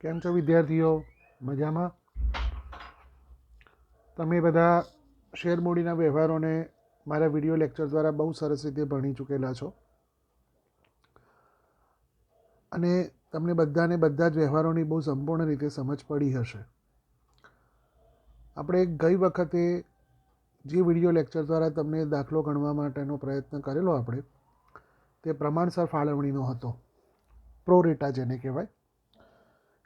કેમ છો વિદ્યાર્થીઓ? મજામાં? તમે બધા શેર મૂડીના વ્યવહારોને મારા વિડીયો લેક્ચર દ્વારા બહુ સરસ રીતે ભણી ચૂકેલા છો અને તમને બધાને બધા જ વ્યવહારોની બહુ સંપૂર્ણ રીતે સમજ પડી હશે. આપણે ગઈ વખતે જે વિડીયો લેક્ચર દ્વારા તમને દાખલો ગણવા માટેનો પ્રયત્ન કરેલો આપણે તે પ્રમાણસર ફાળવણીનો હતો, પ્રો રેટા જેને કહેવાય.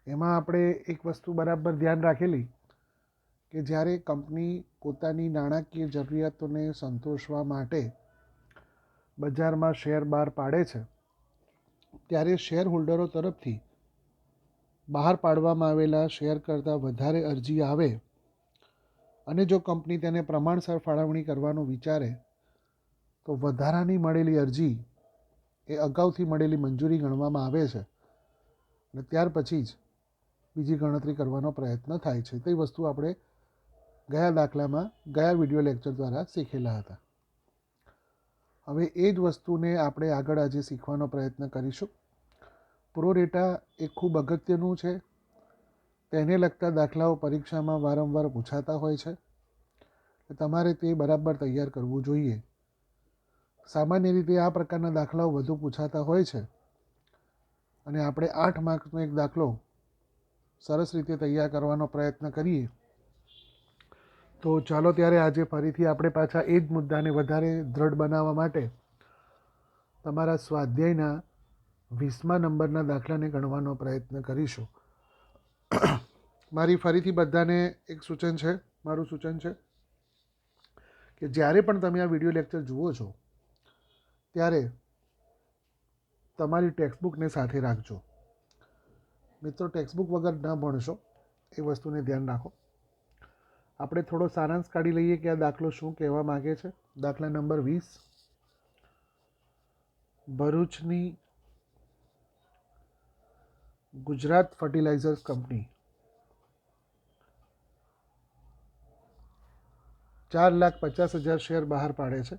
એમાં આપણે એક વસ્તુ બરાબર ધ્યાન રાખેલી કે જ્યારે કંપની પોતાની નાણાકીય જરૂરિયાતોને સંતોષવા માટે બજારમાં શેર બહાર પાડે છે ત્યારે શેર હોલ્ડરો તરફથી બહાર પાડવામાં આવેલા શેર કરતાં વધારે અરજી આવે અને જો કંપની તેને પ્રમાણસર ફાળવણી કરવાનું વિચારે તો વધારાની મળેલી અરજી એ અગાઉથી મળેલી મંજૂરી ગણવામાં આવે છે અને ત્યાર પછી જ બીજી ગણતરી કરવાનો પ્રયત્ન થાય છે. તે વસ્તુ આપણે ગયા દાખલામાં ગયા વિડીયો લેક્ચર દ્વારા શીખેલા હતા. હવે એ જ વસ્તુને આપણે આગળ આજે શીખવાનો પ્રયત્ન કરીશું. પ્રો રેટા એ ખૂબ અગત્યનું છે. તેને લગતા દાખલાઓ પરીક્ષામાં વારંવાર પૂછાતા હોય છે. તમારે તે બરાબર તૈયાર કરવું જોઈએ. સામાન્ય રીતે આ પ્રકારના દાખલાઓ વધુ પૂછાતા હોય છે અને આપણે 8 માર્ક્સનો એક દાખલો સરસ રીતે તૈયાર કરવાનો પ્રયત્ન કરીએ. તો ચાલો ત્યારે આજે ફરીથી આપણે પાછા એ જ મુદ્દાને વધારે દ્રઢ બનાવવા માટે તમારા સ્વાધ્યાયના 20મા નંબરના દાખલાને ગણવાનો પ્રયત્ન કરીશું. મારી ફરીથી બધાને એક સૂચન છે, મારું સૂચન છે કે જ્યારે પણ તમે આ વિડીયો લેક્ચર જુઓ છો ત્યારે તમારી ટેક્સ્ટબુકને સાથે રાખજો. મિત્રો, ટેક્સ્ટબુક વગર ન ભણશો એ વસ્તુને ધ્યાન રાખો. આપણે થોડો સારાંશ કાઢી લઈએ કે આ દાખલો શું કહેવા માગે છે. દાખલા નંબર 20. ભરૂચની ગુજરાત ફર્ટિલાઇઝર્સ કંપની 4,50,000 શેર બહાર પાડે છે.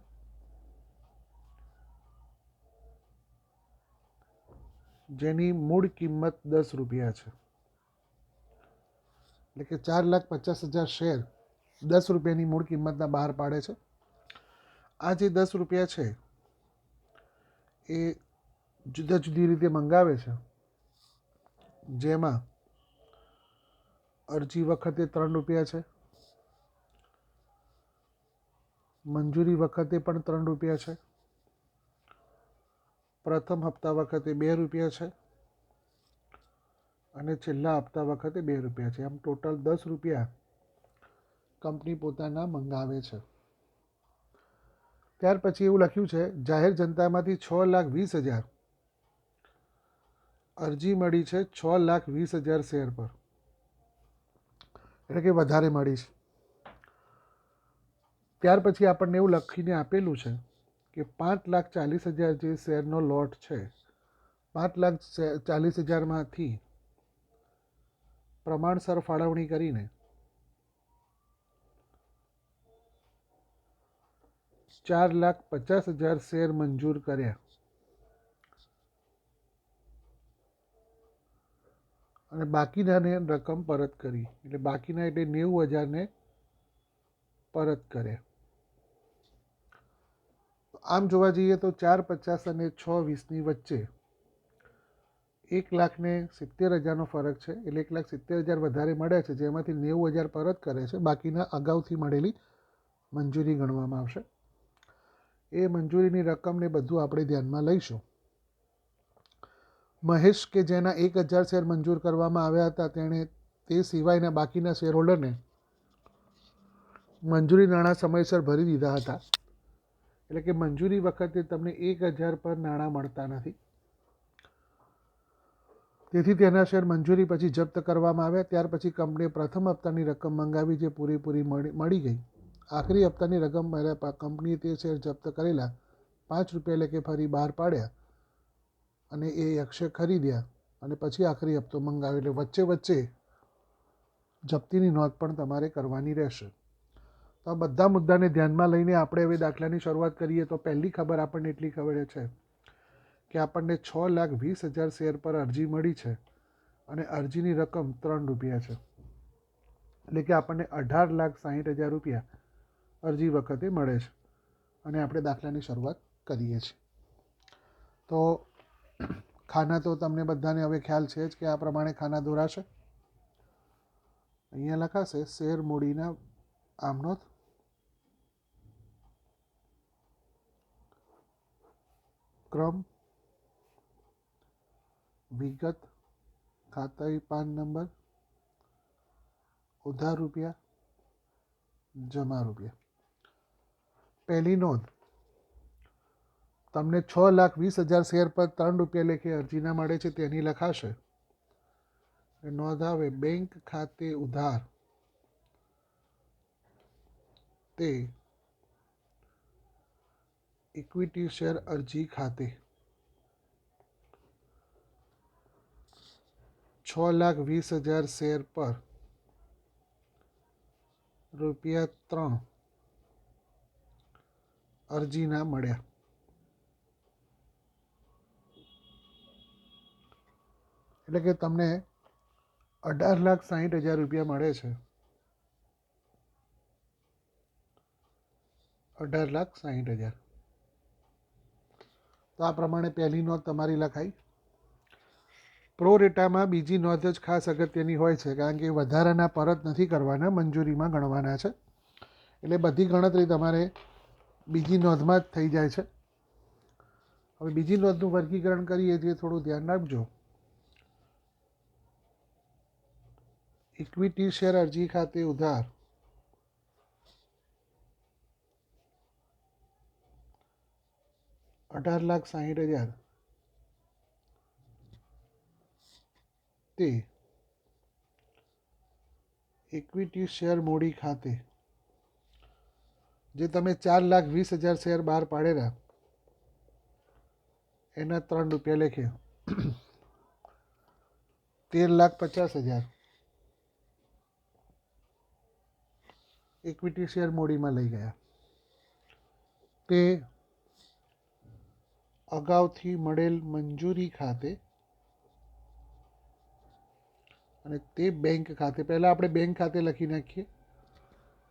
જેની મૂળ કિંમત 10 રૂપિયા છે. એટલે કે 4,50,000 શેર 10 રૂપિયાની મૂળ કિંમતના બહાર પાડે છે. આ જે 10 રૂપિયા છે એ જુદા જુદી રીતે મંગાવે છે. જેમાં અરજી વખતે 3 રૂપિયા છે, મંજૂરી વખતે પણ 3 રૂપિયા છે, પ્રથમ હપ્તા વખતે 2 રૂપિયા છે અને છેલ્લા હપ્તા વખતે 2 રૂપિયા છે. આમ ટોટલ 10 રૂપિયા કંપની પોતાના મંગાવે છે. ત્યાર પછી એવું લખ્યું છે, જાહેર જનતામાંથી 6,20,000 અરજી મળી છે 6,20,000 શેર પર, એટલે કે વધારે મળી છે. ત્યાર પછી આપણને એવું લખીને આપેલું છે કે 5,40,000 જે શેરનો લોટ છે, 5,40,000માંથી પ્રમાણસર ફાળવણી કરીને 4,50,000 શેર મંજૂર કર્યા અને બાકીનાને રકમ પરત કરી. એટલે બાકીના એટલે 90,000ને પરત કર્યા. આમ જોવા જઈએ તો 4,50 અને 6,20ની વચ્ચે 1,70,000નો ફરક છે. એટલે 1,70,000 વધારે મળ્યા છે, જેમાંથી 90,000 પરત કરે છે. બાકીના અગાઉથી મળેલી મંજૂરી ગણવામાં આવશે. એ મંજૂરીની રકમને બધું આપણે ધ્યાનમાં લઈશું. મહેશ કે જેના 1,000 શેર મંજૂર કરવામાં આવ્યા હતા, તેણે તે સિવાયના બાકીના શેર હોલ્ડરને મંજૂરી નાણાં સમયસર ભરી દીધા હતા. એટલે કે મંજૂરી વખતે તમને 1,000 પર નાણાં મળતા નથી, તેથી તેના શેર મંજૂરી પછી જપ્ત કરવામાં આવ્યા. ત્યાર પછી કંપનીએ પ્રથમ હપ્તાની રકમ મંગાવી, જે પૂરેપૂરી મળી ગઈ. આખરી હપ્તાની રકમ મળ્યા કંપનીએ તે શેર જપ્ત કરેલા 5 રૂપિયા એટલે કે ફરી બહાર પાડ્યા અને એ અક્ષય ખરીદ્યા અને પછી આખરી હપ્તો મંગાવ્યો. એટલે વચ્ચે વચ્ચે જપ્તીની નોંધ પણ તમારે કરવાની રહેશે. તો આ બધા મુદ્દાને ધ્યાનમાં લઈને આપણે હવે દાખલાની શરૂઆત કરીએ. તો પહેલી ખબર આપણને એટલી ખબર છે કે આપણને 6,20,000 શેર પર અરજી મળી છે અને અરજીની રકમ 3 રૂપિયા છે. એટલે કે આપણને 18,60,000 રૂપિયા અરજી વખતે મળે છે. અને આપણે દાખલાની શરૂઆત કરીએ છીએ. તો ખાના તો તમને બધાને હવે ખ્યાલ છે જ કે આ પ્રમાણે ખાના દોરાશે. અહીંયા લખાશે શેર મૂડીના આમનોંધ, ક્રમ, વિગત, ખાતાઈ પાન નંબર, ઉધાર રૂપિયા, જમા રૂપિયા. પહેલી નોંધ, તમને 6,20,000 શેર પર 3 રૂપિયા લેખે અરજીના મળે છે તેની લખાશે. નોંધ આવે બેંક ખાતે ઉધાર તે ઇક્વિટી શેર અરજી ખાતે 6,20,000 શેર પર ₹3 અરજીના મળ્યા. એટલે કે તમને 18,60,000 રૂપિયા મળે છે. 18,60,000. તો આ પ્રમાણે પહેલી નોંધ તમારી લખાઈ. પ્રો રેટામાં બીજી નોંધ જ ખાસ અગત્યની હોય છે, કારણ કે વધારાના પરત નથી કરવાના, મંજૂરીમાં ગણવાના છે. એટલે બધી ગણતરી તમારે બીજી નોંધમાં જ થઈ જાય છે. હવે બીજી નોંધનું વર્ગીકરણ કરીએ જે થોડું ધ્યાન રાખજો. ઇક્વિટી શેર અરજી ખાતે ઉધાર $18,60,000 તે ઇક્વિટી શેર મૂડી ખાતે જે તમે 4,20,000 શેર બહાર પાડેલા એના 3 રૂપિયા લેખે 13,50,000 ઇક્વિટી શેર મૂડીમાં લઈ ગયા. તે અગાઉથી મળેલ મંજૂરી ખાતે અને તે બેંક ખાતે, પહેલાં આપણે બેંક ખાતે લખી નાખીએ.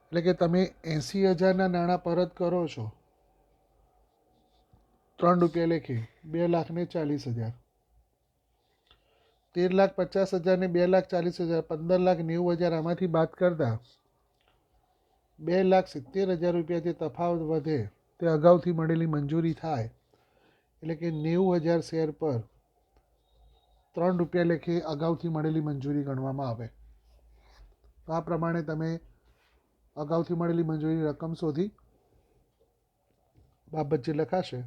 એટલે કે તમે 80,000ના નાણાં પરત કરો છો 3 રૂપિયા લેખે 2,40,000. 13,50,000 ને 2,40,000, 15,90,000 આમાંથી બાદ કરતા 2,70,000 રૂપિયા જે તફાવત વધે તે અગાઉથી મળેલી મંજૂરી થાય. એટલે કે 90,000 શેર પર 3 રૂપિયા લેખે અગાઉથી મળેલી મંજૂરી ગણવામાં આવે. તો આ પ્રમાણે તમે અગાઉથી મળેલી મંજૂરીની રકમ શોધી બાબત જે લખાશે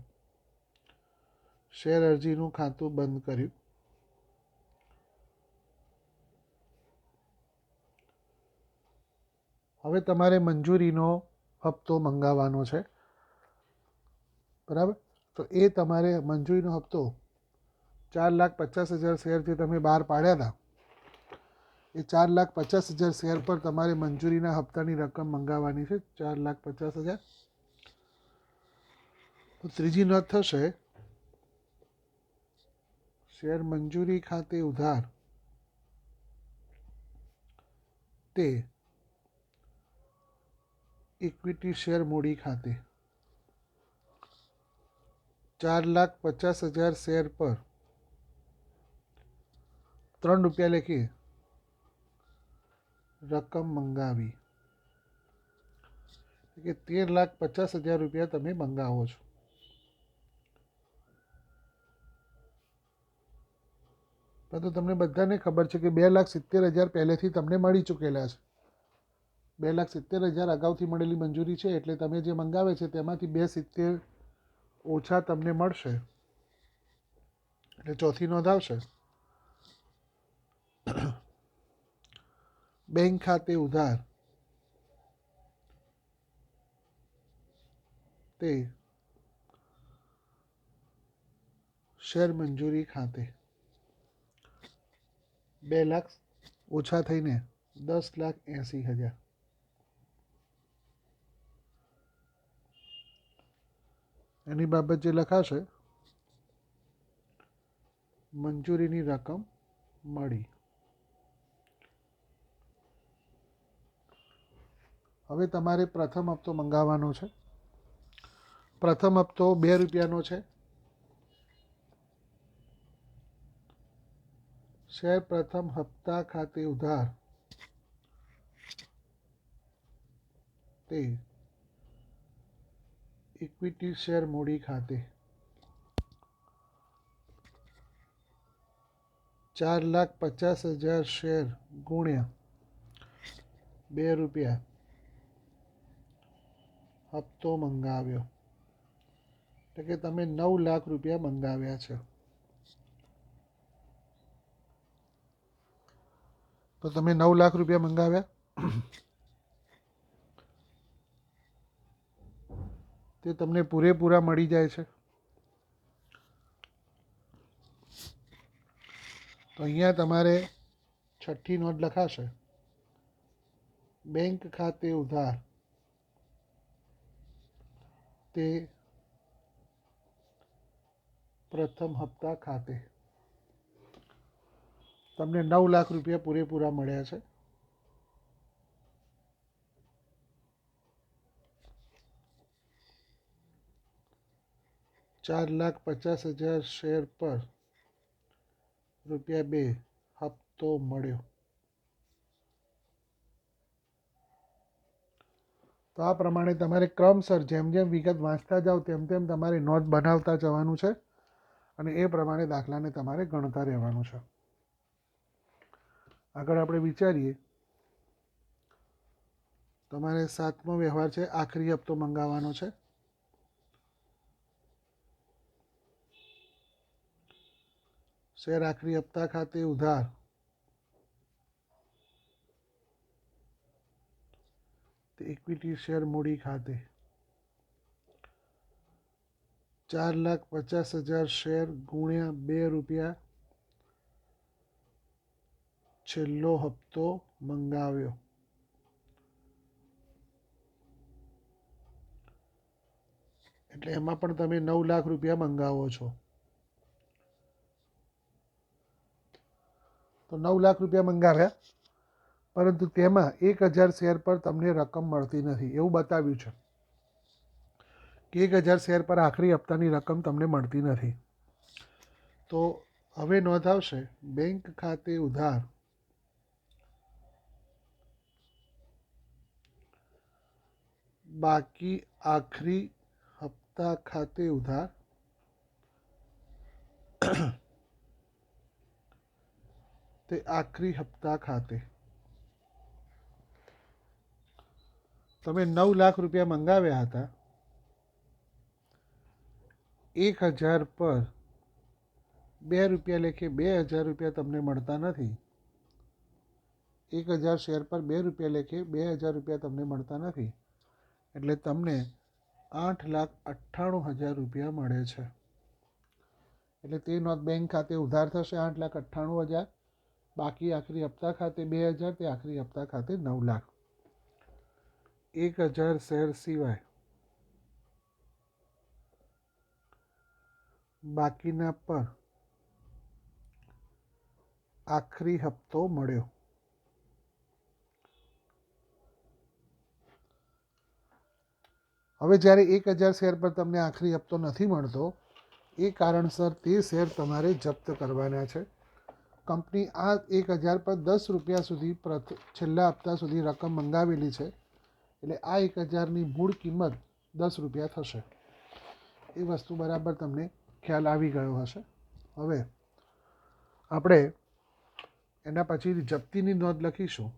શેર અરજીનું ખાતું બંધ કર્યું. હવે તમારે મંજૂરીનો હપ્તો મંગાવવાનો છે, બરાબર. તો એ તમારે મંજૂરીનો હપ્તો 4,50,000 શેર જે તમે બહાર પાડ્યા હતા એ 4,50,000 શેર પર તમારે મંજૂરીના હપ્તાની રકમ મંગાવવાની છે, 4,50,000. તો ત્રીજી નોંધ થશે શેર મંજૂરી ખાતે ઉધાર તે ઇક્વિટી શેર મૂડી ખાતે 4,50,000 શેર પર 3 રૂપિયા લેખે રકમ મંગાવી. કે 13,50,000 રૂપિયા તમે મંગાવો છો. પરંતુ તમને બધાને ખબર છે કે 2,70,000 પહેલેથી તમને મળી ચૂકેલા છે. 2,70,000 અગાઉથી મળેલી મંજૂરી છે, એટલે તમે જે મંગાવે છે તેમાંથી 2,70,000 ઓછા તમને મળશે. એટલે ચોથી નોંધ આવશે બેંક ખાતે ઉધાર તે શેર મંજૂરી ખાતે 2 લાખ ઓછા થઈને 10,80,000. એની બાબત જે લખાશે મંજૂરીની રકમ મળી. હવે તમારે પ્રથમ હપ્તો મંગાવવાનો છે. પ્રથમ હપ્તો 2 રૂપિયાનો છે. શેર પ્રથમ હપ્તા ખાતે ઉધાર તે ઇક્વિટી શેર મૂડી ખાતે 4,50,000 શેર ગુણ્યા 2 રૂપિયા હપ્તો મંગાવ્યો. એટલે કે તમે 9 લાખ રૂપિયા મંગાવ્યા છે. તો તમે 9 લાખ રૂપિયા મંગાવ્યા. તે તમને પૂરેપૂરા મળી જાય છે. તો અહીંયા તમારે છઠ્ઠી નોંધ લખાશે. બેંક ખાતે ઉધાર તે પ્રથમ હપ્તા ખાતે તમને 9 લાખ રૂપિયા પૂરેપૂરા મળ્યા છે. ₹4,50,000 શેર પર ₹2 હપ્તો મળ્યો. તો આ પ્રમાણે તમારે ક્રમસર જેમ જેમ વિગત વાંચતા જાઓ તેમ તેમ તમારે નોંધ બનાવતા જવાનું છે અને એ પ્રમાણે દાખલાને તમારે ગણતા રહેવાનું છે. આગળ આપણે વિચારીએ. તમારે 7મો વ્યવહાર છે. આખરી હપ્તો મંગાવવાનો છે. શેર આખરી હપ્તા ખાતે ઉધાર તે ઇક્વિટી શેર મૂડી ખાતે 4,50,000 શેર ગુણ્યા 2 રૂપિયા છેલ્લો હપ્તો મંગાવ્યો. એટલે એમાં પણ તમે 9 લાખ રૂપિયા મંગાવો છો. તો 9 લાખ રૂપિયા મંગાવ્યા, પરંતુ તેમાં 1,000 શેર પર તમને રકમ મળતી નથી એવું બતાવ્યું છે કે 1,000 શેર પર આખરી હપ્તાની રકમ તમને મળતી નથી. તો હવે નોંધ આવશે. બેંક ખાતે ઉધાર બાકી આખરી હપ્તા ખાતે ઉધાર તે આખરી હપ્તા ખાતે તમે 9 લાખ રૂપિયા મંગાવ્યા હતા. 1,000 પર 2 રૂપિયા લેખે 2,000 રૂપિયા તમને મળતા નથી. 1,000 શેર પર 2 રૂપિયા લેખે 2,000 રૂપિયા તમને મળતા નથી. એટલે તમને 8,98,000 રૂપિયા મળે છે. એટલે તે નોંધ બેંક ખાતે ઉધાર થશે 8,98,000. બાકી આખરી હપ્તા ખાતે 2,000. તે આખરી હપ્તા ખાતે 9 લાખ. 1,000 શેર સિવાય બાકીના પર આખરી હપ્તો મળ્યો. હવે જ્યારે 1,000 શેર પર તમને આખરી હપ્તો નથી મળતો એ કારણસર તે શેર તમારે જપ્ત કરવાના છે. કંપની આ 1,000 પર 10 રૂપિયા સુધી છેલ્લા હપ્તા સુધી રકમ મંગાવેલી છે. એટલે આ 1,000ની મૂળ કિંમત 10 રૂપિયા થશે. એ વસ્તુ બરાબર તમને ખ્યાલ આવી ગયો હશે. હવે આપણે એના પછી જપ્તીની નોંધ લખીશું.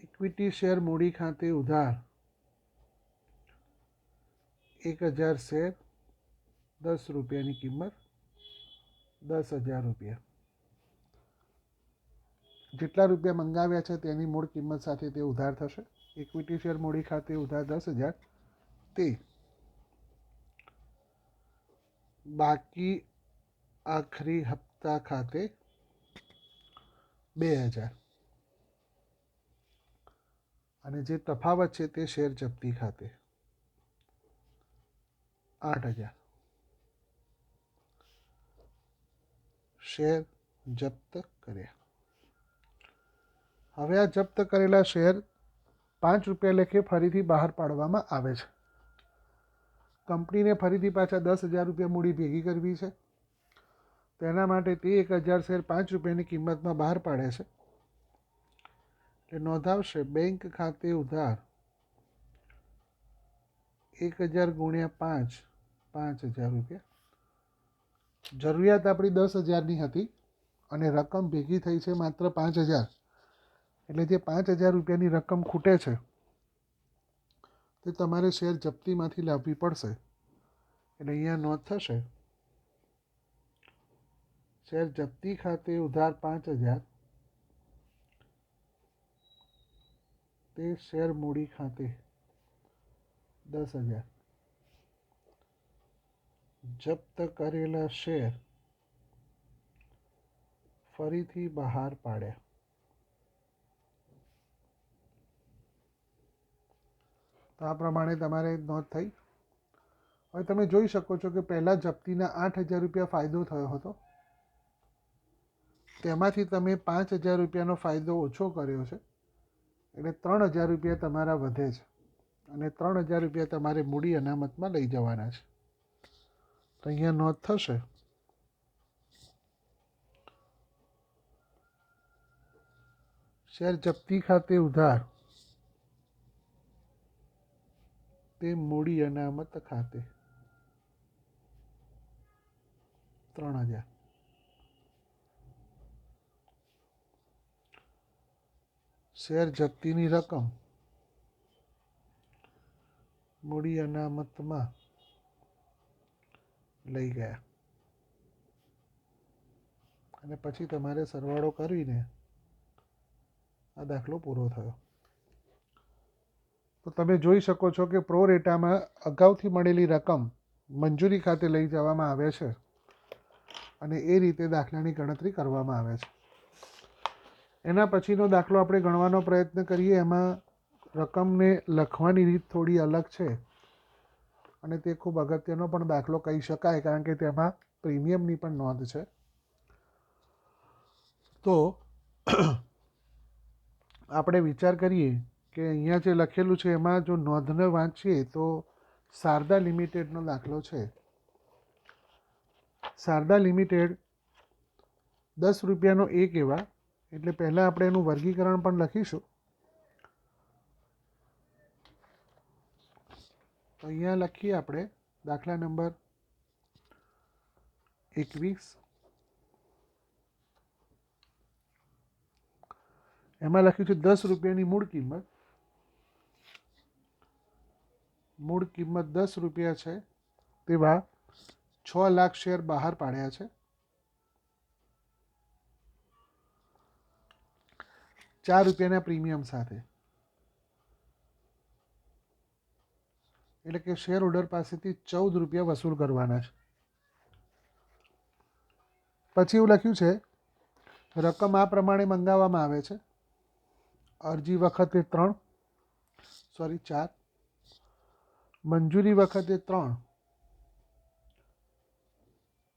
ઇક્વિટી શેર મૂડી ખાતે ઉધાર 1,000 શેર 10 રૂપિયાની કિંમત 10,000 રૂપિયા. જેટલા રૂપિયા મંગાવ્યા છે તેની મૂળ કિંમત સાથે તે ઉધાર થશે. ઇક્વિટી શેર મૂડી ખાતે ઉધાર 10,000 તે બાકી આખરી હપ્તા ખાતે 2,000 અને જે તફાવત છે તે શેર જપ્તી ખાતે 8,000 શેર જપ્ત કર્યા. હવે આ જપ્ત કરેલા શેર 5 રૂપિયા લેખે ફરીથી બહાર પાડવામાં આવે છે. કંપનીને ફરીથી પાછા 10,000 રૂપિયા મૂડી ભેગી કરવી છે. તેના માટે તે 1,000 શેર 5 રૂપિયાની કિંમતમાં બહાર પાડે છે. એટલે નોંધાવશે બેંક ખાતે ઉધાર 1,000 ગુણ્યા 5, 5,000 રૂપિયા. જરૂરિયાત આપણી 10,000ની હતી અને રકમ ભેગી થઈ છે માત્ર 5,000. એટલે જે 5,000 રૂપિયાની રકમ ખૂટે છે તે તમારે શેર જપ્તીમાંથી લાવવી પડશે. એટલે અહીંયા નોંધ થશે શેર જપ્તી ખાતે ઉધાર 5,000 તે શેર મૂડી ખાતે 10,000. જપ્ત કરેલા શેર ફરીથી બહાર પાડ્યા. તો આ પ્રમાણે તમારે નોંધ થઈ. હવે તમે જોઈ શકો છો કે પહેલાં જપ્તીના 8,000 રૂપિયા ફાયદો થયો હતો. તેમાંથી તમે 5,000 રૂપિયાનો ફાયદો ઓછો કર્યો છે. એટલે 3,000 રૂપિયા તમારા વધે છે અને 3,000 રૂપિયા તમારે મૂડી અનામતમાં લઈ જવાના છે. તો અહીંયા નોંધ થશે શેર જપ્તી ખાતે ઉધાર તે મૂડી અનામત ખાતે 3,000. શેર જપ્તીની રકમ મૂડી અનામતમાં લઈ ગયા. અને પછી તમારે સરવાળો કરીને આ દાખલો પૂરો થયો. તો તમે જોઈ શકો છો કે પ્રો રેટામાં અગાઉથી મળેલી રકમ મંજૂરી ખાતે લઈ જવામાં આવે છે અને એ રીતે દાખલાની ગણતરી કરવામાં આવે છે. એના પછીનો દાખલો આપણે ગણવાનો પ્રયત્ન કરીએ. એમાં રકમને લખવાની રીત થોડી અલગ છે અને તે ખૂબ અગત્યનો પણ દાખલો કહી શકાય, કારણ કે તેમાં પ્રીમિયમની પણ નોંધ છે. તો આપણે વિચાર કરીએ કે અહીંયા જે લખેલું છે એમાં જો નોંધને વાંચીએ તો શારદા લિમિટેડનો દાખલો છે. શારદા લિમિટેડ 10 રૂપિયાનો એક એવા, એટલે પહેલાં આપણે એનું વર્ગીકરણ પણ લખીશું. તો અહીંયા લખીએ આપણે દાખલા નંબર 21. એમાં લખ્યું છે 10 રૂપિયાની મૂળ કિંમત. મૂળ કિંમત 10 રૂપિયા છે તેવા 6 લાખ શેર બહાર પાડ્યા છે. 4 રૂપિયાના પ્રીમિયમ સાથે. એટલે કે શેર હોલ્ડર પાસેથી 14 રૂપિયા વસૂલ કરવાના છે. પછી એવું લખ્યું છે રકમ આ પ્રમાણે મંગાવવામાં આવે છે. અરજી વખતે 4, મંજૂરી વખતે 3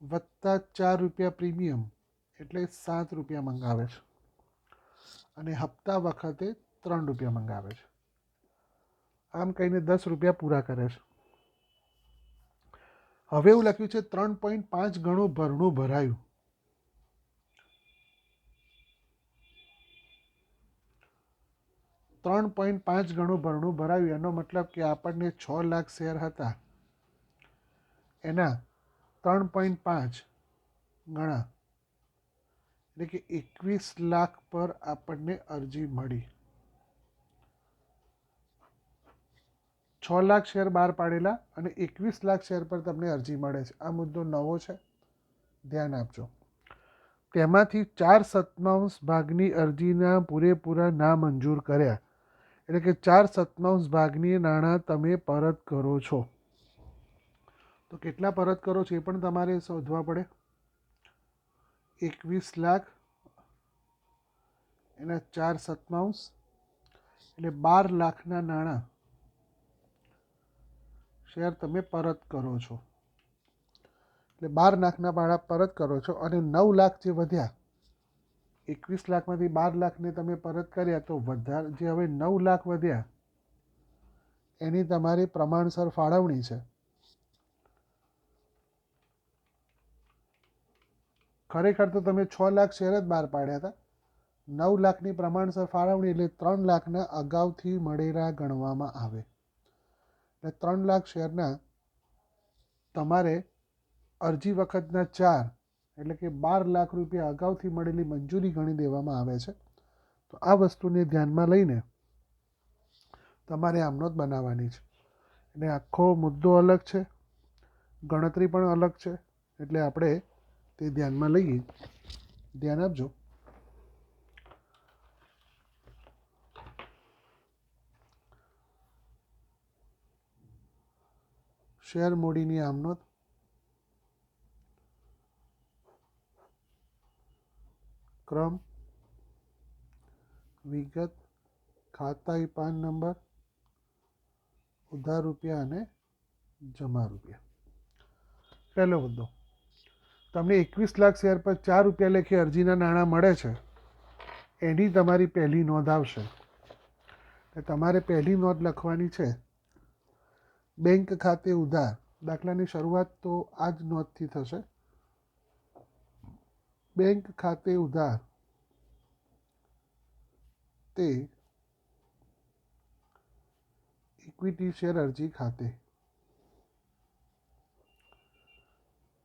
વત્તા 4 રૂપિયા પ્રીમિયમ એટલે 7 રૂપિયા મંગાવે છે અને હપ્તા વખતે 3 રૂપિયા મંગાવે છે. આમ કહીને 10 રૂપિયા પૂરા કરે છે. હવે એવું લખ્યું છે 3.5 ગણું ભરણું ભરાયું. $3.5 ગણું ભરણું ભરાયું એનો મતલબ કે આપણને 6 લાખ શેર હતા એના 3.5 ગણા એટલે કે 21 લાખ પર આપણને અરજી મળી. 6 લાખ શેર બહાર પાડેલા અને 21 લાખ શેર પર તમને અરજી મળે છે. આ મુદ્દો નવો છે, ધ્યાન આપજો. તેમાંથી 4/7 ભાગની અરજીના પૂરેપૂરા નામંજૂર કર્યા. એટલે કે 4/7 ભાગની નાણાં તમે પરત કરો છો. તો કેટલા પરત કરો છો એ પણ તમારે શોધવા પડે. 21 લાખ એના 4/7 એટલે 12 લાખના નાણાં શેર તમે પરત કરો છો. એટલે 12 લાખના ભાડા પરત કરો છો અને 9 લાખ જે વધ્યા 21 લાખમાંથી 12 લાખને તમે પરત કર્યા તો વધારે જે હવે 9 લાખ વધ્યા એની તમારી પ્રમાણસર ફાળવણી છે. ખરેખર તો તમે 6 લાખ શેર જ બહાર પાડ્યા હતા. 9 લાખની પ્રમાણસર ફાળવણી એટલે 3 લાખના અગાઉથી મળેલા ગણવામાં આવે. એટલે 3 લાખ શેરના તમારે અરજી વખતના 4 એટલે કે 12 લાખ રૂપિયા અગાઉથી મળેલી મંજૂરી ગણી દેવામાં આવે છે. તો આ વસ્તુને ધ્યાનમાં લઈને તમારે આમ નોંધ બનાવવાની છે. એટલે આખો મુદ્દો અલગ છે, ગણતરી પણ અલગ છે. એટલે આપણે તે ધ્યાનમાં લઈએ. ધ્યાન આપજો. શેર મૂડીની આમ નોંધ, ક્રમ, વિગત, ખાતાઈ પાન નંબર, ઉધાર રૂપિયા અને જમા રૂપિયા. પહેલો મુદ્દો, તમને 21 લાખ શેર પર 4 રૂપિયા લેખે અરજીના નાણાં મળે છે, એની તમારી પહેલી નોંધ આવશે. તમારે પહેલી નોંધ લખવાની છે બેંક ખાતે ઉધાર. દાખલાની શરૂઆત તો આ જ નોંધથી થશે. બેંક ખાતે ઉધાર તે ઇક્વિટી શેર અરજી ખાતે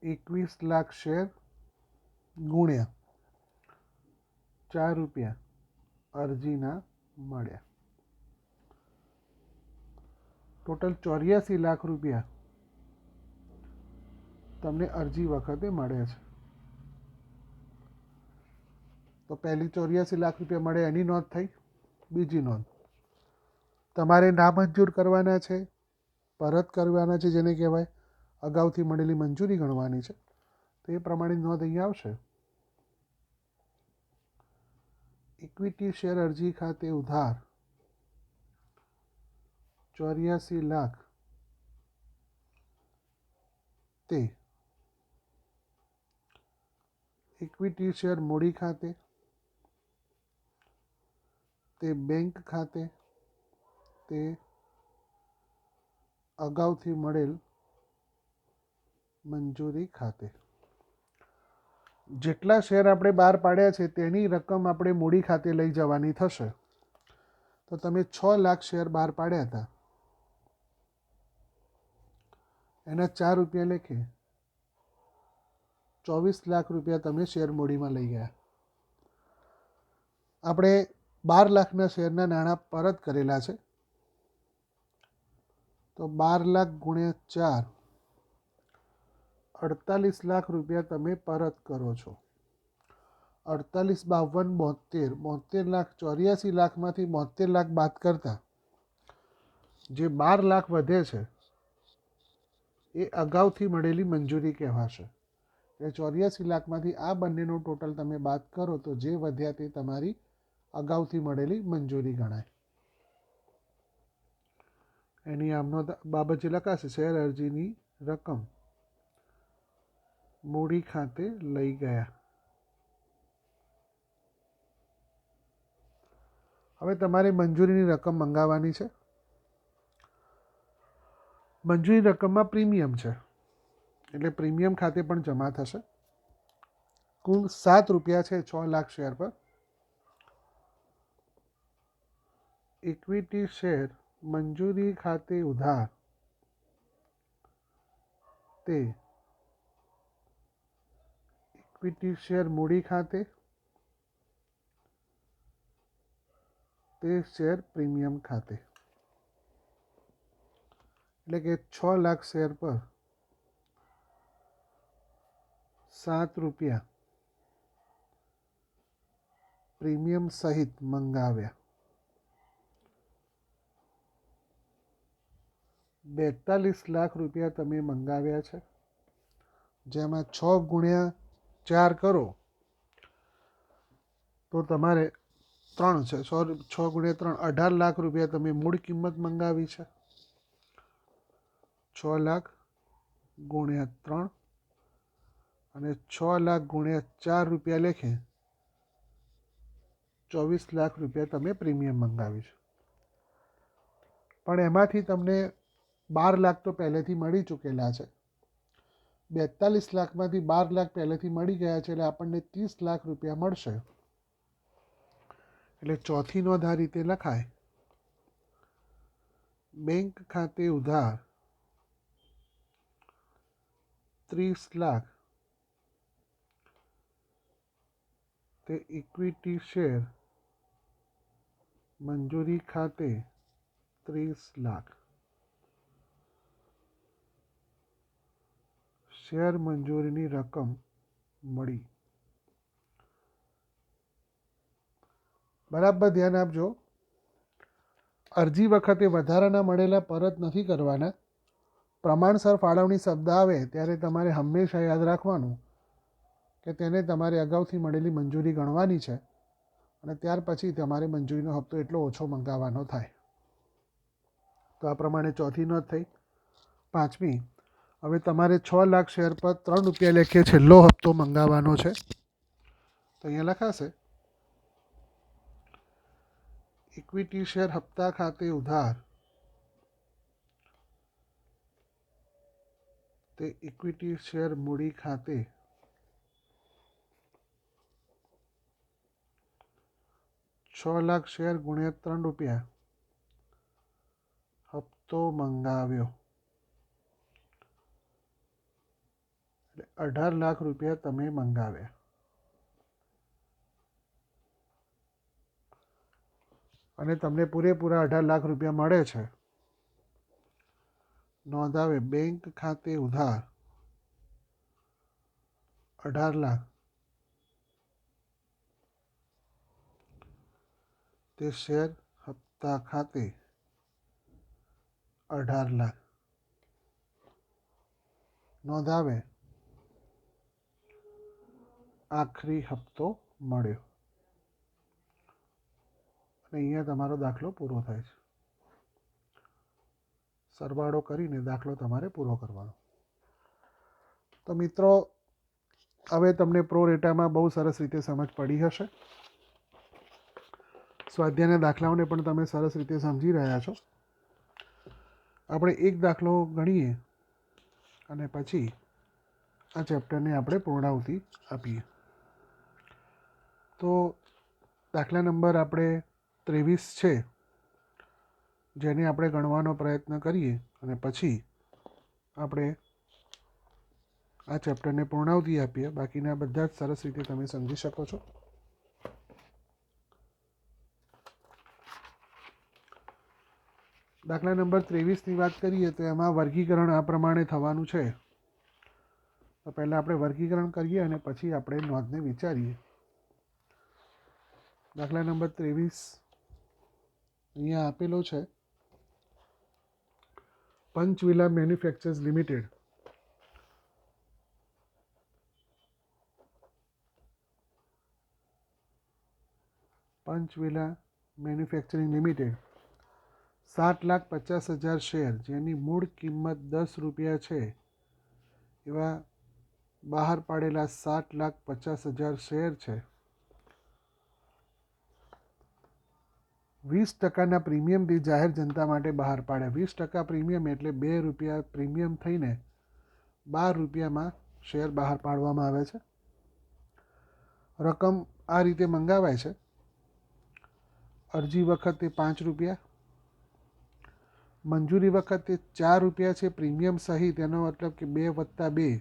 21 લાખ શેર ગુણ્યા 4 રૂપિયા અરજીના મળ્યા. ટોટલ 84 લાખ રૂપિયા તમને અરજી વખતે મળે છે. તો પહેલી 84 લાખ રૂપિયા મળે એની નોંધ થઈ. બીજી નોંધ, તમારે નામંજૂર કરવાના છે, પરત કરવાના છે, જેને કહેવાય અગાઉથી મળેલી મંજૂરી ગણવાની છે. તો એ પ્રમાણે નોંધ અહીંયા આવશે. ઇક્વિટી શેર અરજી ખાતે ઉધાર 84 લાખ તે ઇક્વિટી શેર મૂડી ખાતે તે બેંક ખાતે તે અગાઉથી મળેલ મંજૂરી ખાતે. જેટલા શેર આપણે બહાર પાડ્યા છે તેની રકમ આપણે મૂડી ખાતે લઈ જવાની થશે. તો તમે 6 લાખ શેર બહાર પાડ્યા હતા, એના 4 રૂપિયા લેખે 24 લાખ રૂપિયા તમે શેર મૂડીમાં લઈ ગયા. આપણે 12 લાખના શેરના નાણાં પરત કરેલા છે. તો 12 લાખ ગુણ્યા 4, 48 લાખ રૂપિયા તમે પરત કરો છો. 48 52 72 લાખ 84 લાખમાંથી 72 લાખ બાદ કરતા જે 12 લાખ વધે છે એ અગાઉથી મળેલી મંજૂરી કહેવાશે. એ 84 લાખમાંથી આ બંનેનો ટોટલ તમે બાદ કરો તો જે વધ્યા તે તમારી અગાઉથી મળેલી મંજૂરી ગણાય. એની આમનો બાબત જે લખાશે, શેર અરજીની રકમ મૂડી ખાતે લઈ ગયા. હવે તમારે મંજૂરીની રકમ મંગાવવાની છે. મંજૂરી રકમમાં પ્રીમિયમ છે એટલે પ્રીમિયમ ખાતે પણ જમા થશે. કુલ 7 રૂપિયા છે 6 લાખ શેર પર. ઇક્વિટી શેર મંજૂરી ખાતે ઉધાર તે ઇક્વિટી શેર મૂડી ખાતે તે શેર પ્રીમિયમ ખાતે. એટલે કે 6 લાખ શેર પર 7 રૂપિયા પ્રીમિયમ સહિત મંગાવ્યા. 42 લાખ રૂપિયા તમે મંગાવ્યા છે, જેમાં 6 ગુણ્યા 4 કરો તો તમારે 3 છે. 6 ગુણ્યા 3 18 લાખ રૂપિયા તમે મૂળ કિંમત મંગાવી છે. 6 લાખ ગુણ્યા 3 અને 6 લાખ ગુણ્યા 4 રૂપિયા લેખે ₹24 લાખ તમે પ્રીમિયમ મંગાવ્યું છે, પણ એમાંથી તમને 12 લાખ તો પહેલેથી મળી ચૂકેલા છે. 42 લાખમાંથી 12 લાખ પહેલેથી મળી ગયા છે, એટલે આપણને ₹30 લાખ મળશે. એટલે ચોથી નોંધ આ રીતે લખાય: બેંક ખાતે ઉધાર 30 લાખ તે ઇક્વિટી શેર મંજૂરી ખાતે 30 લાખ. શેર મંજૂરીની રકમ મળી. બરાબર ધ્યાન આપજો. અરજી વખતે વધારાના મળેલા પરત નથી કરવાના. પ્રમાણસર ફાળવણી શબ્દ આવે ત્યારે તમારે હંમેશા યાદ રાખવાનું કે તેને તમારે અગાઉથી મળેલી મંજૂરી ગણવાની છે અને ત્યાર પછી તમારે મંજૂરીનો હપ્તો એટલો ઓછો મંગાવવાનો થાય. તો આ પ્રમાણે ચોથી નોંધ થઈ. પાંચમી, હવે તમારે 6 લાખ શેર પર ₹3 લેખે છેલ્લો હપ્તો મંગાવવાનો છે. તો અહીંયા લખાશે: ઇક્વિટી શેર હપ્તા ખાતે ઉધાર તે ઇક્વિટી શેર મૂડી ખાતે 6 લાખ શેર ગુણ્યા ₹3 હપ્તો મંગાવ્યો, એટલે ₹18 લાખ તમે મંગાવ્યા. અને તમને પૂરેપૂરા ₹18 લાખ મળે છે. નોંધ આવે: બેંક ખાતે ઉધાર 18 લાખ તે શેર હપ્તા ખાતે 18 લાખ. નોંધ આવે: આખરી હપ્તો મળ્યો. અને અહીંયા તમારો દાખલો પૂરો થાય છે. સરવાળો કરીને દાખલો તમારે પૂરો કરવાનો. તો મિત્રો, હવે તમને પ્રો રેટામાં બહુ સરસ રીતે સમજ પડી હશે. સ્વાધ્યાયના દાખલાઓને પણ તમે સરસ રીતે સમજી રહ્યા છો. આપણે એક દાખલો ગણીએ અને પછી આ ચેપ્ટરને આપણે પૂર્ણાહુતિ આપીએ. તો દાખલા નંબર આપણે 23 છે, જેને આપણે ગણવાનો પ્રયત્ન કરીએ અને પછી આપણે આ ચેપ્ટરને પૂર્ણાહુતિ આપીએ. બાકીના બધા જ સરસ રીતે તમે સમજી શકો છો. દાખલા નંબર 23ની વાત કરીએ તો એમાં વર્ગીકરણ આ પ્રમાણે થવાનું છે. તો પહેલાં આપણે વર્ગીકરણ કરીએ અને પછી આપણે નોંધને વિચારીએ. દાખલા નંબર 23 અહીંયા આપેલો છે: Panchvila manufacturers limited manufacturing limited 7,50,000 share, જેની મૂળ કિંમત ₹10 છે, એવા બહાર પાડેલા 7,50,000 શેર છે. 20% પ્રીમિયમથી જાહેર જનતા માટે બહાર પાડ્યા. 20% પ્રીમિયમ એટલે ₹2 પ્રીમિયમ થઈને ₹12 શેર બહાર પાડવામાં આવે છે. રકમ આ રીતે મંગાવાય છે: અરજી વખતે ₹5, મંજૂરી વખતે ₹4 છે પ્રીમિયમ સહિત, એનો મતલબ કે 2 + 2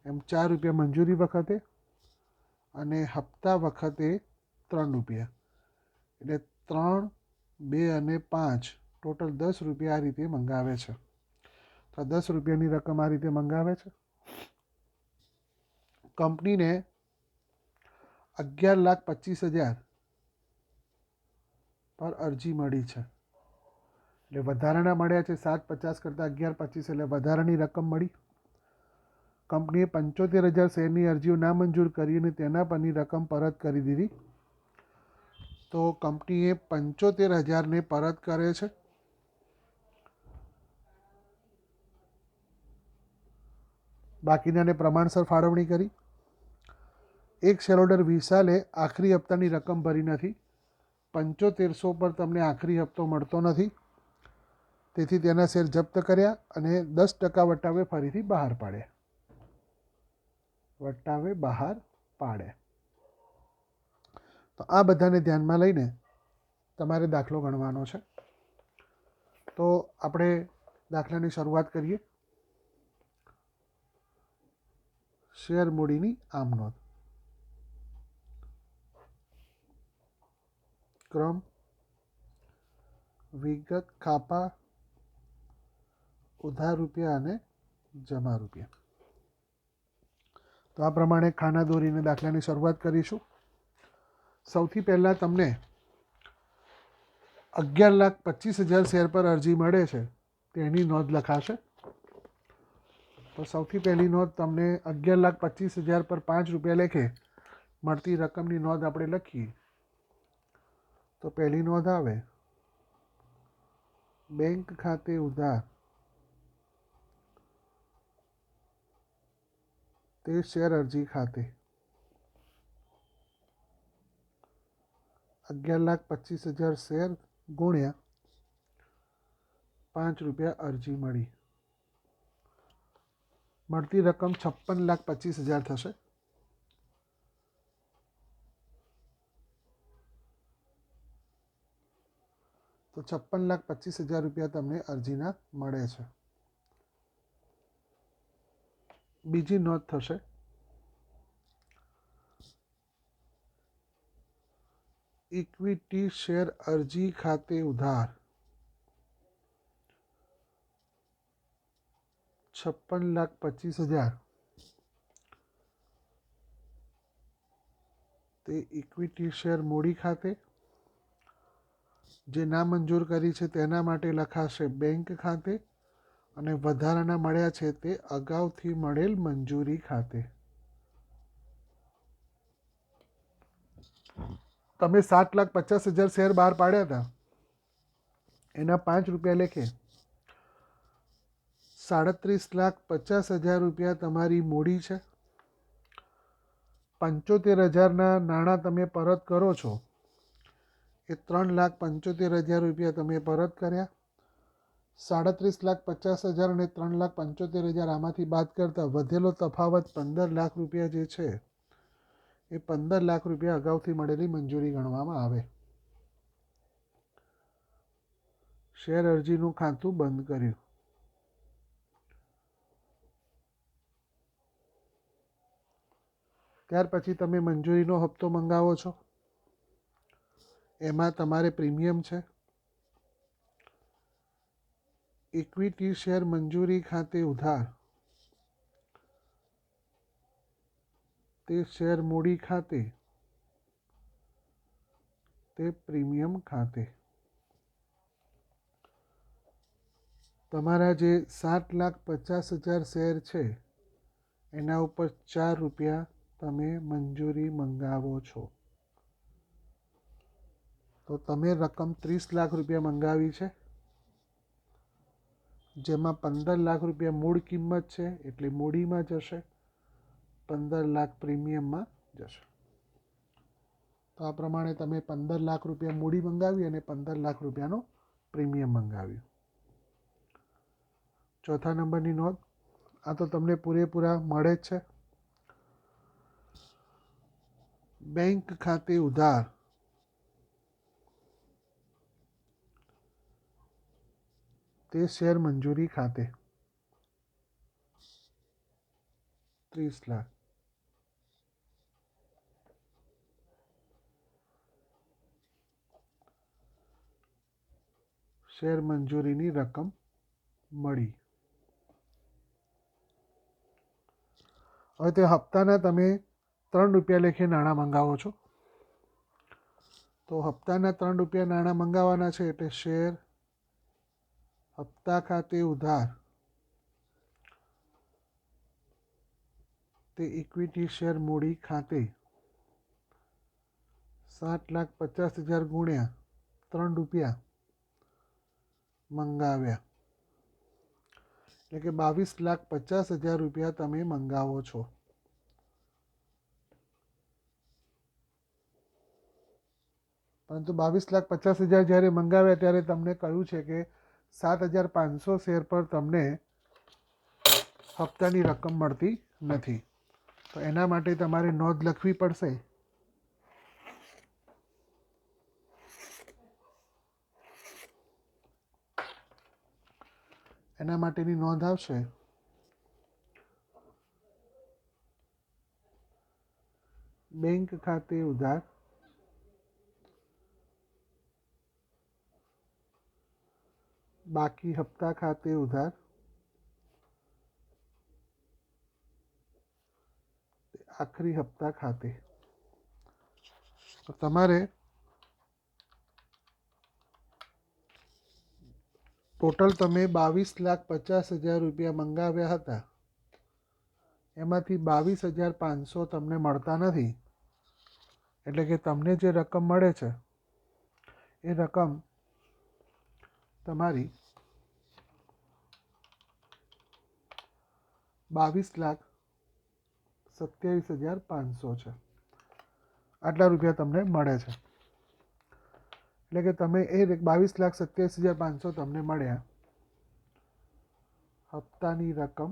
એમ ₹4 મંજૂરી વખતે, અને હપ્તા વખતે ₹3, એટલે 3, 2 અને 5 ટોટલ ₹10 આ રીતે મંગાવે છે. તો ₹10ની રકમ આ રીતે મંગાવે છે. કંપનીને 11,25,000 પર અરજી મળી છે, એટલે વધારાના મળ્યા છે. 750 કરતાં 11,25 એટલે વધારાની રકમ મળી. કંપનીએ 75,000 શેરની અરજીઓ નામંજૂર કરી અને તેના પરની રકમ પરત કરી દીધી. તો કંપનીએ 75,000ને પરત કરે છે. બાકીનાને પ્રમાણસર ફાળવણી કરી. એક શેર હોલ્ડર વિશાલે આખરી હપ્તાની રકમ ભરી નથી. 7500 પર તમને આખરી હપ્તો મળતો નથી, તેથી તેના શેર જપ્ત કર્યા અને 10% વટાવે ફરીથી બહાર પાડ્યા. તો આ બધાને ધ્યાનમાં લઈને તમારે દાખલો ગણવાનો છે. તો આપણે દાખલાની શરૂઆત કરીએ. શેર મૂડીની આમ નોંધ. ક્રમ, વિગત, ખાપા, ઉધાર રૂપિયા અને જમા રૂપિયા. તો આ પ્રમાણે ખાના દોરીને દાખલાની શરૂઆત કરીશું. સૌથી પહેલાં તમને 11,25,000 શેર પર અરજી મળે છે તેની નોંધ લખાશે. તો સૌથી પહેલી નોંધ તમને 11,25,000 પર 5 રૂપિયા લેખે મળતી રકમની નોંધ આપણે લખીએ. તો પહેલી નોંધ આવે બેંક ખાતે ઉધાર, તે શેર અરજી ખાતે 11,25,000 શેર ગુણ્યા 5 રૂપિયા અરજી મળી. મળતી રકમ 56,25,000 થશે. તો 56,25,000 રૂપિયા તમને અરજીના મળે છે. બીજી નોંધ થશે ઇક્વિટી શેર અરજી ખાતે ઉધાર 56,25,000, તે ઇક્વિટી શેર મૂડી ખાતે જે નામંજૂર કરી છે તેના માટે લખાશે બેંક ખાતે, અને વધારાના મળ્યા છે તે અગાઉથી મળેલ મંજૂરી ખાતે. તમે 7,50,000 શેર બહાર પાડ્યા હતા, એના 5 રૂપિયા લેખે 37,50,000 રૂપિયા તમારી મૂડી છે. 75,000ના નાણાં તમે પરત કરો છો, એ 3,75,000 રૂપિયા તમે પરત કર્યા. 37,50,000 અને 3,75,000 આમાંથી બાદ કરતાં વધેલો તફાવત 15 લાખ રૂપિયા જે છે, એ 15 લાખ રૂપિયા અગાઉથી મળેલી મંજૂરી ગણવામાં આવે. શેર અરજીનું ખાતું બંધ કર્યું. ત્યાર પછી તમે મંજૂરીનો હપ્તો મંગાવો છો, એમાં તમારે પ્રીમિયમ છે. ઇક્વિટી શેર મંજૂરી ખાતે ઉધાર, તે શેર મૂડી ખાતે, તે પ્રીમિયમ ખાતે. તમારા જે 7,50,000 શેર છે એના ઉપર 4 રૂપિયા તમે મંજૂરી મંગાવો છો. તો તમે રકમ 30 લાખ રૂપિયા મંગાવી છે, જેમાં 15 લાખ રૂપિયા મૂળ કિંમત છે એટલે મૂડીમાં જશે, 15 લાખ પ્રીમિયમમાં જશે. તો આ પ્રમાણે તમે 15 લાખ રૂપિયા મૂડી મંગાવી અને 15 લાખ રૂપિયાનો પ્રીમિયમ મંગાવ્યું. ચોથા નંબરની નોંધ, આ તો તમને પૂરેપૂરા મળે જ છે. બેંક ખાતે ઉધાર, તે શેર મંજૂરી ખાતે 30 લાખ. શેર મંજૂરીની રકમ મળી. હવે તે હપ્તાના તમે 3 રૂપિયા લેખે નાણાં મંગાવો છો. તો હપ્તાના 3 રૂપિયા નાણાં મંગાવવાના છે એટલે શેર હપ્તા ખાતે ઉધાર, તે ઇક્વિટી શેર મૂડી ખાતે 7,50,000 ગુણ્યા 3 રૂપિયા મંગાવ્યા, એટલે કે 22,50,000 રૂપિયા તમે મંગાવો છો. પરંતુ 22,50,000 જ્યારે મંગાવ્યા ત્યારે તમને કહ્યું છે કે 7,500 શેર પર તમને હપ્તાની રકમ મળતી નથી. તો એના માટે તમારે નોંધ લખવી પડશે. એના માટેની નોંધ આવશે બેંક ખાતે ઉધાર બાકી હપ્તા ખાતે ઉધાર આખરી હપ્તા ખાતે. તો તમારે ટોટલ તમે 22,50,000 રૂપિયા મંગાવ્યા હતા, એમાંથી 22,500 તમને મળતા નથી. એટલે કે તમને જે રકમ મળે છે એ રકમ તમારી 22,27,500 છે. આટલા રૂપિયા તમને મળે છે. એટલે કે તમે એ 22,27,500 તમને મળ્યા, હપ્તાની રકમ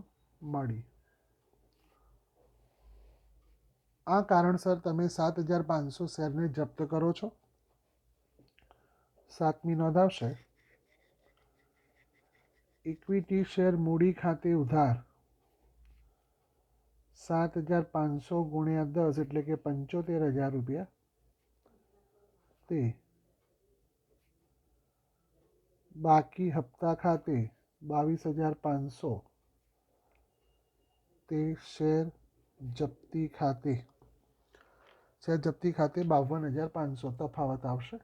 મળી. આ કારણસર તમે 7,500 શેરને જપ્ત કરો છો. 7મી નોંધ આવશે ઇક્વિટી શેર મૂડી ખાતે ઉધાર 7,500 ગુણ્યા 10 એટલે કે 75,000 રૂપિયા તે બાકી હપ્તા ખાતે 22,500 તે શેર જપ્તી ખાતે 52,500 તફાવત આવશે.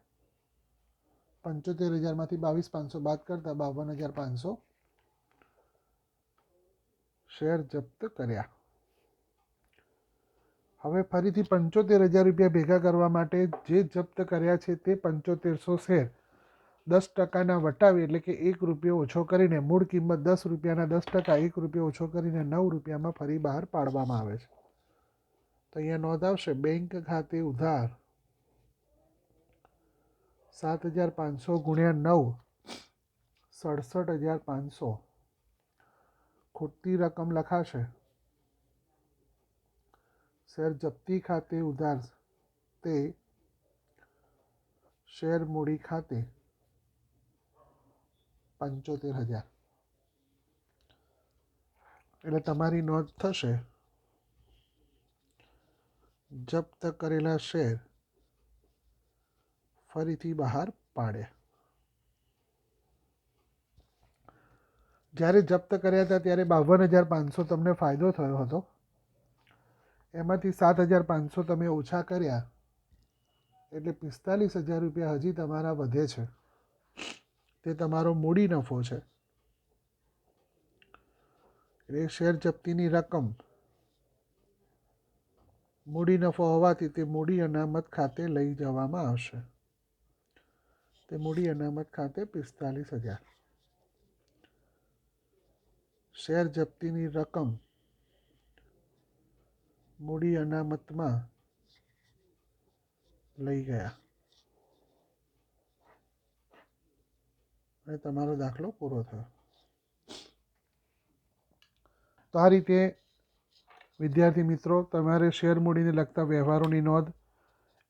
75,000માંથી 22,500 બાદ કરતા 52,500 શેર જપ્ત કર્યા. હવે ફરીથી 75,000 રૂપિયા ભેગા કરવા માટે જે જપ્ત કર્યા છે તે 7500 શેર 10%ના વટાવી એટલે કે 1 રૂપિયો ઓછો કરીને મૂળ કિંમત 10 રૂપિયાના 10%, 1 રૂપિયો ઓછો કરીને 9 રૂપિયામાં ફરી બહાર પાડવામાં આવે છે. તો અહીંયા નોંધ આવશે બેંક ખાતે ઉધાર 7,500 ગુણ્યા 9 67,500 ખૂટતી રકમ લખાશે શેર જપ્તી ખાતે ઉધાર તે શેર મૂડી ખાતે 75,000. એટલે તમારી નોંધ થશે જપ્ત કરેલા શેર ફરીથી બહાર પાડ્યા. જ્યારે જપ્ત કર્યા હતા ત્યારે 52,500 તમને ફાયદો થયો હતો. એમાંથી 7,500 તમે ઓછા કર્યા એટલે 45,000 રૂપિયા હજી તમારા વધે છે. તે તમારો મૂડી નફો છે. એટલે શેર જપ્તીની રકમ મૂડી નફો હોવાથી તે મૂડી અનામત ખાતે લઈ જવામાં આવશે. તે મૂડી અનામત ખાતે 45,000. શેર જપ્તીની રકમ મૂડી અનામતમાં લઈ ગયા અને તમારો દાખલો પૂરો થયો. તો આ રીતે વિદ્યાર્થી મિત્રો તમારે શેર મૂડીને લગતા વ્યવહારોની નોંધ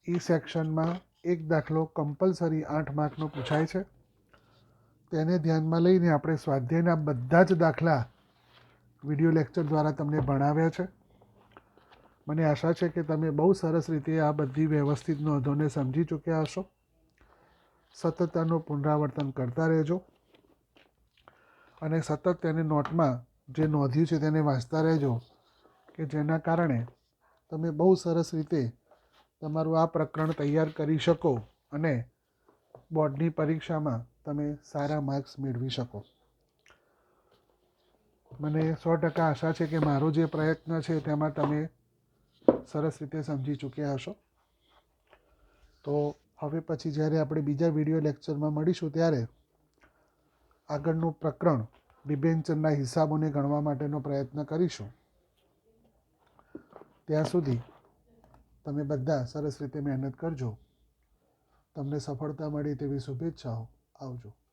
ઈ સેક્શનમાં એક દાખલો કમ્પલસરી 8 માર્કનો પૂછાય છે. તેને ધ્યાનમાં લઈને આપણે સ્વાધ્યાયના બધા જ દાખલા વિડીયો લેક્ચર દ્વારા તમને ભણાવ્યા છે. મને આશા છે કે તમે બહુ સરસ રીતે આ બધી વ્યવસ્થિત નોંધોને સમજી ચૂક્યા હશો. સતત તેનું પુનરાવર્તન કરતા રહેજો અને સતત તેને નોટમાં જે નોંધ્યું છે તેને વાંચતા રહેજો કે જેના કારણે તમે બહુ સરસ રીતે તમારું આ પ્રકરણ તૈયાર કરી શકો અને બોર્ડની પરીક્ષામાં તમે સારા માર્ક્સ મેળવી શકો. મને 100% આશા છે કે મારો જે પ્રયત્ન છે તેમાં તમે સરસ રીતે સમજી ચૂક્યા હશો. તો હવે પછી જ્યારે આપણે બીજા વિડીયો લેક્ચરમાં મળીશું ત્યારે આગળનું પ્રકરણ વિભેંચનના હિસાબોને ગણવા માટેનો પ્રયત્ન કરીશું. ત્યાં સુધી તમે બધા સરસ રીતે મહેનત કરજો. તમને સફળતા મળી તેવી શુભેચ્છાઓ. આવજો.